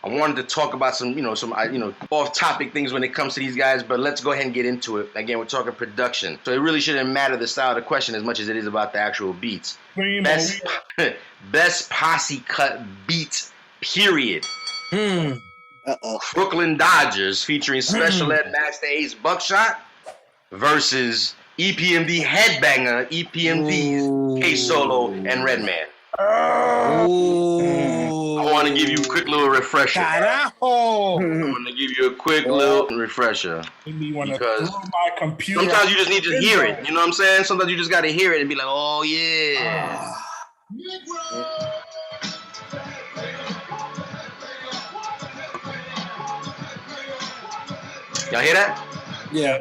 I wanted to talk about some off-topic things when it comes to these guys, but let's go ahead and get into it. Again, we're talking production. So it really shouldn't matter the style of the question as much as it is about the actual beats. Best posse cut beats, period. CROOKLYN Dodgers featuring Special Ed Master Ace Buckshot versus EPMD Headbanger, EPMD's K-Solo and Redman. I want to give you a quick little refresher. I want to give you a quick little refresher. Because my computer. Sometimes you just need to hear it. You know what I'm saying? Sometimes you just got to hear it and be like, oh, yeah. Y'all hear that? Yeah.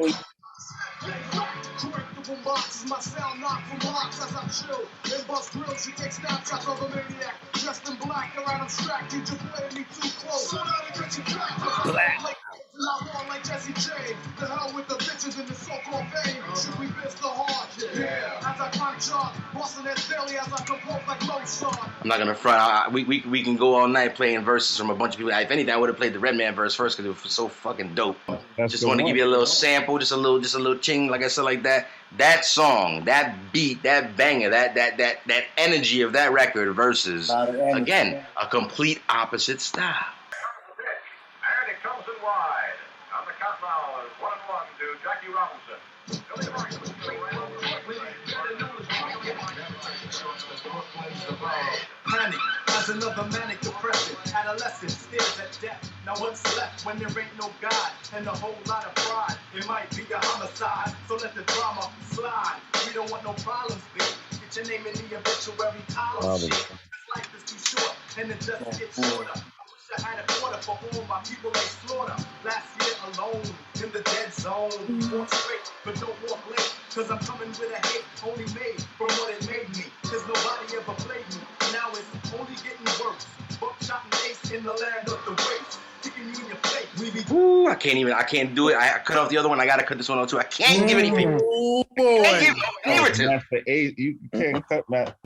My sound knock from blocks as I chill. In bus grills, she takes snapshots of a maniac. Dressed in black, around abstract. You just playing me too close. So now to get you back. Black. Not one like Jesse James. The hell with the bitches in the so-called fame. Should we miss the hard? Yeah. As I climb chart, busting as daily as I compose like Mozart. I'm not gonna front. We can go all night playing verses from a bunch of people. If anything, I would have played the Redman verse first because it was so fucking dope. Just want to give you a little sample, just a little ching, like I said, like that. That song, that beat, that banger, that energy of that record versus again a complete opposite style. And it comes in wide. On the count now, 1-1 to Jackie Robinson. Panic as another manic depression. Adolescent stares at death. Now what's left when there ain't no God and a whole lot of pride? It might be a homicide, so let the drama slide. We don't want no problems, bitch. Get your name in the obituary column. Shit. This life is too short, and it just gets shorter. I had a quarter for all my people they slaughter. Last year alone, in the dead zone. Walk straight, but don't walk late. Cause I'm coming with a hate only made from what it made me. Cause nobody ever played me. Now it's only getting worse. Buckshot and Ace in the land of the race. Kicking you in your face. Ooh, I can't do it. I cut off the other one. I gotta cut this one off too. I can't give any favorites. You can't cut Matt.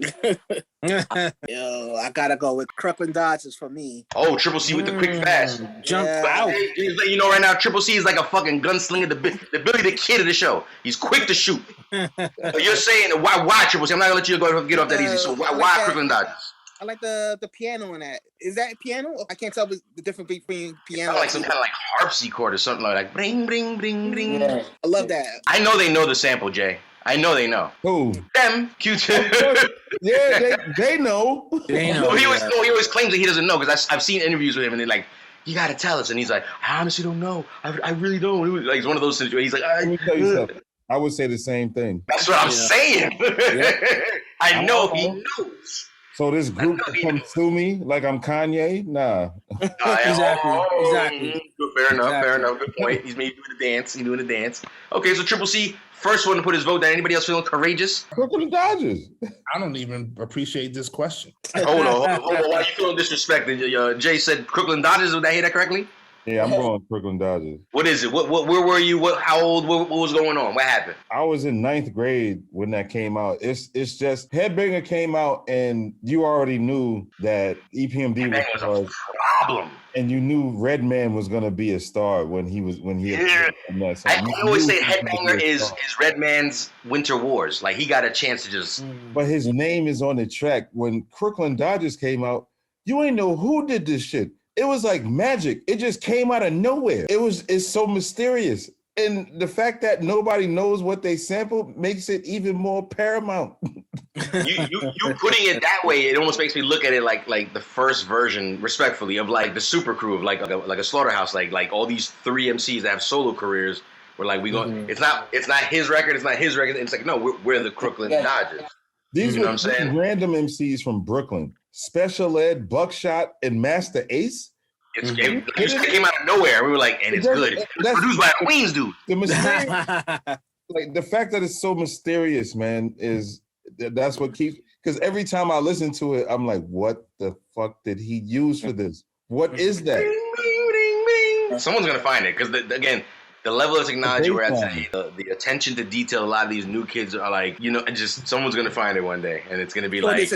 Yo, I gotta go with CROOKLYN Dodgers for me. Oh, Triple C with the quick fast. Jump out. Just let you know right now, Triple C is like a fucking gunslinger, the Billy the Kid of the show. He's quick to shoot. You're saying why Triple C? I'm not gonna let you go get off that easy. So why CROOKLYN Dodgers? I like the piano in that. Is that piano? I can't tell the difference between piano. Like some kind of like harpsichord or something like that. Bring, bring, bring, bring. Yeah. I love that. I know they know the sample, Jay. I know they know. Who? Them, Q-Tip. Yeah, they know. They know. He always claims that he doesn't know because I've seen interviews with him and they're like, you gotta tell us, and he's like, I honestly don't know. I really don't. Like it's one of those situations. He's like, let me tell you something. I would say the same thing. That's what I'm saying. I know he knows. So this group come sue me like I'm Kanye? Nah. Exactly. Fair enough. Good point. He's doing the dance. Okay, so Triple C, first one to put his vote down. Anybody else feeling courageous? CROOKLYN Dodgers. I don't even appreciate this question. Hold on. Why are you feeling disrespected? Jay said CROOKLYN Dodgers. Did I hear that correctly? Yeah, I'm going CROOKLYN Dodgers. What is it? Where were you? How old? What was going on? What happened? I was in 9th grade when that came out. It's just Headbanger came out and you already knew that EPMD was a problem. And you knew Redman was gonna be a star when he I always say Headbanger is Redman's Winter Wars. Like he got a chance to just. But his name is on the track. When CROOKLYN Dodgers came out, you ain't know who did this shit. It was like magic. It just came out of nowhere. It's so mysterious. And the fact that nobody knows what they sampled makes it even more paramount. you putting it that way, it almost makes me look at it like the first version, respectfully, of like the Super Crew of like a Slaughterhouse, like all these 3 MCs that have solo careers. We're like it's not his record, it's not his record. It's like no, we're the CROOKLYN Dodgers. These were random MCs from Brooklyn. Special Ed, Buckshot, and Master Ace. It came out of nowhere. We were like, and it's good. It's produced by a Queens dude. Like the fact that it's so mysterious, man, that's what keeps. Because every time I listen to it, I'm like, what the fuck did he use for this? What is that? Someone's gonna find it because again, the level of technology we're at baseline. today, the attention to detail, a lot of these new kids are like, you know, just someone's gonna find it one day, and it's gonna be like,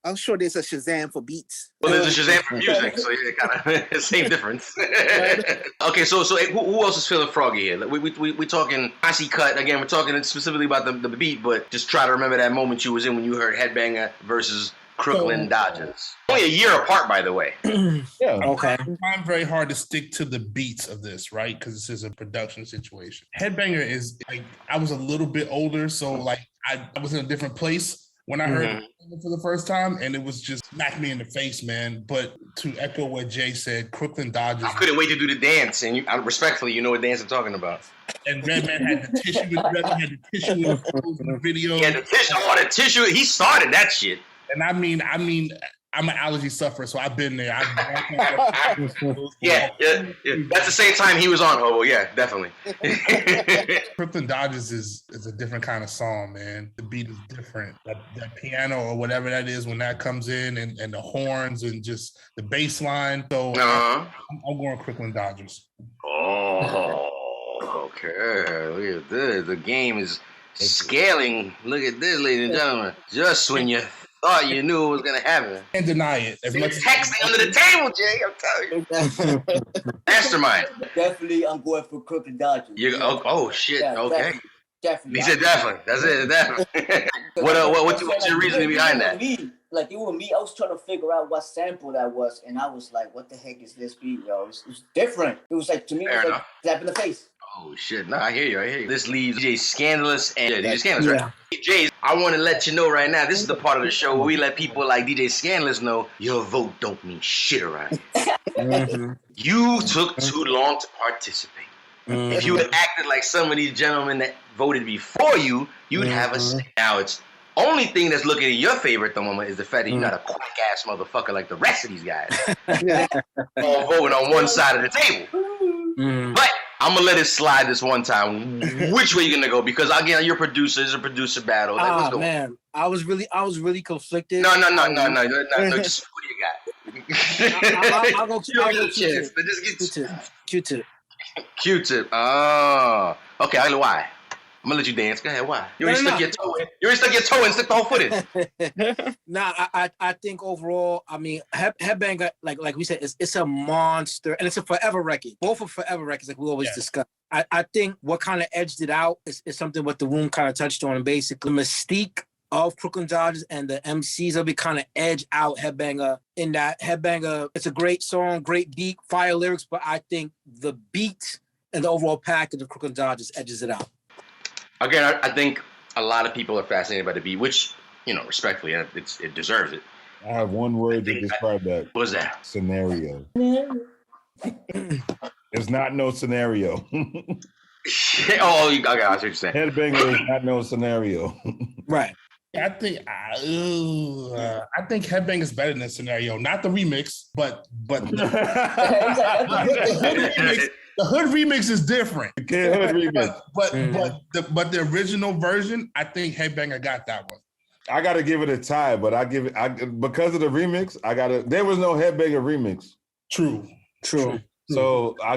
I'm sure there's a Shazam for beats. well, there's a Shazam for music, so yeah, kind of same difference. Okay, so who else is feeling froggy here? We talking icy cut again. We're talking specifically about the beat, but just try to remember that moment you was in when you heard Headbanger versus CROOKLYN Dodgers. Only a year apart, by the way. Yeah. Okay. I'm trying very hard to stick to the beats of this, right? Because this is a production situation. Headbanger is like, I was a little bit older, so like I was in a different place when I heard it for the first time, and it was just smacked me in the face, man. But to echo what Jay said, CROOKLYN Dodgers. I couldn't wait to do the dance, and respectfully, you know what dance I'm talking about. And Redman had the tissue. Redman had the tissue in the video. Yeah, the tissue. Oh, the tissue. He started that shit. And I mean, I'm an allergy sufferer, so I've been there. Yeah. That's the same time he was on Hobo. Yeah, definitely. CROOKLYN Dodgers is a different kind of song, man. The beat is different. That piano or whatever that is when that comes in, and the horns and just the bass line. So I'm going CROOKLYN Dodgers. Oh, okay. Look at this. The game is scaling. Look at this, ladies and gentlemen. Just when you thought you knew it was gonna happen. Can't deny it. As much as texting under the table, Jay. I'm telling you. Mastermind. Definitely, I'm going for CROOKLYN Dodgers. Oh shit. Yeah, okay. Definitely. He said definitely. That's it. Definitely. What's your reasoning behind that? Like it was me. I was trying to figure out what sample that was, and I was like, "What the heck is this beat, yo?" It was different. It was like to me, it was like slap in the face. Oh shit! No, I hear you. This leaves DJ Scandalous and DJ Scandalous, right? DJs, I want to let you know right now. This is the part of the show where we let people like DJ Scandalous know your vote don't mean shit around here. You took too long to participate. If you had acted like some of these gentlemen that voted before you, you'd have a say. Now it's only thing that's looking in your favor at the moment is the fact that you're not a quick ass motherfucker like the rest of these guys. All voting on one side of the table. But I'm gonna let it slide this one time. Which way you gonna go? Because again, you're a producer. It's a producer battle. Oh man, I was really conflicted. No. Just what do you got? I'll go Q-tip. Q-tip. Oh, okay. I know why. I'm gonna let you dance. Go ahead. Why? You already stuck your toe in. You already stuck your toe in. Stick the whole foot in. Nah, I think overall, I mean, Headbanger, like we said, it's a monster, and it's a forever record. Both are forever records, like we always discuss. I think what kind of edged it out is something what the room kind of touched on, and basically the mystique of CROOKLYN Dodgers and the MCs of it kind of edge out Headbanger. In that Headbanger, it's a great song, great beat, fire lyrics, but I think the beat and the overall package of CROOKLYN Dodgers edges it out. Again, I think a lot of people are fascinated by the beat, which, you know, respectfully, it deserves it. I have one word to describe that. What was that? Scenario. It's not no scenario. Oh, I got what you're saying. Headbanger is not no scenario. Right. I think Headbang is better than Scenario. Not the remix, but the hood remix is different. Okay, hood remix. But the original version, I think Headbanger got that one. I gotta give it a tie, but because of the remix, there was no Headbanger remix. True. So I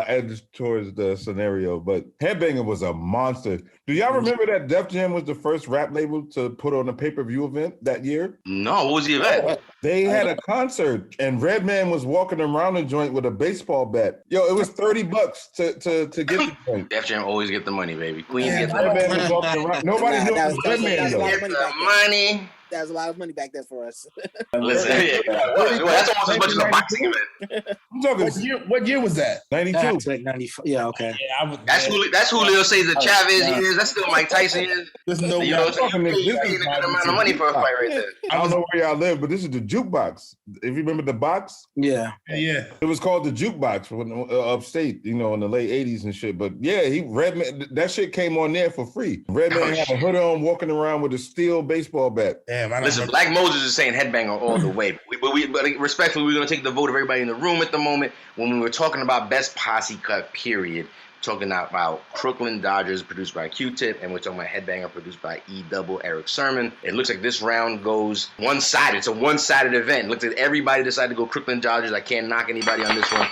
edge towards the Scenario, but Headbanger was a monster. Do y'all remember that Def Jam was the first rap label to put on a pay-per-view event that year? No, what was the event? They had a concert, and Redman was walking around the joint with a baseball bat. Yo, it was $30 to get the joint. Def Jam always get the money, baby. Queens get the Redman was walking around. Nobody knew it was Redman though. Get the money. That was a lot of money back then for us. Listen, that's almost as much as a boxing event. I'm talking. What year was that? 92. Like 94. Yeah, okay. Yeah, That's Julio Cesar Chavez years. That's still Mike Tyson years. There's no You know, you're paying a good amount of money for a fight right there. I don't know where y'all live, but this is the jukebox. If you remember the box, Yeah. it was called the jukebox when upstate, you know, in the late '80s and shit. But yeah, Redman, that shit came on there for free. Redman had a hood on, walking around with a steel baseball bat. Damn, Listen, Black Moses is saying Headbanger all the way. But respectfully, we're going to take the vote of everybody in the room at the moment. When we were talking about best posse cut, period, talking about CROOKLYN Dodgers produced by Q-Tip, and we're talking about Headbanger produced by E-Double Eric Sermon. It looks like this round goes one-sided. It's a one-sided event. It looks like everybody decided to go CROOKLYN Dodgers. I can't knock anybody on this one.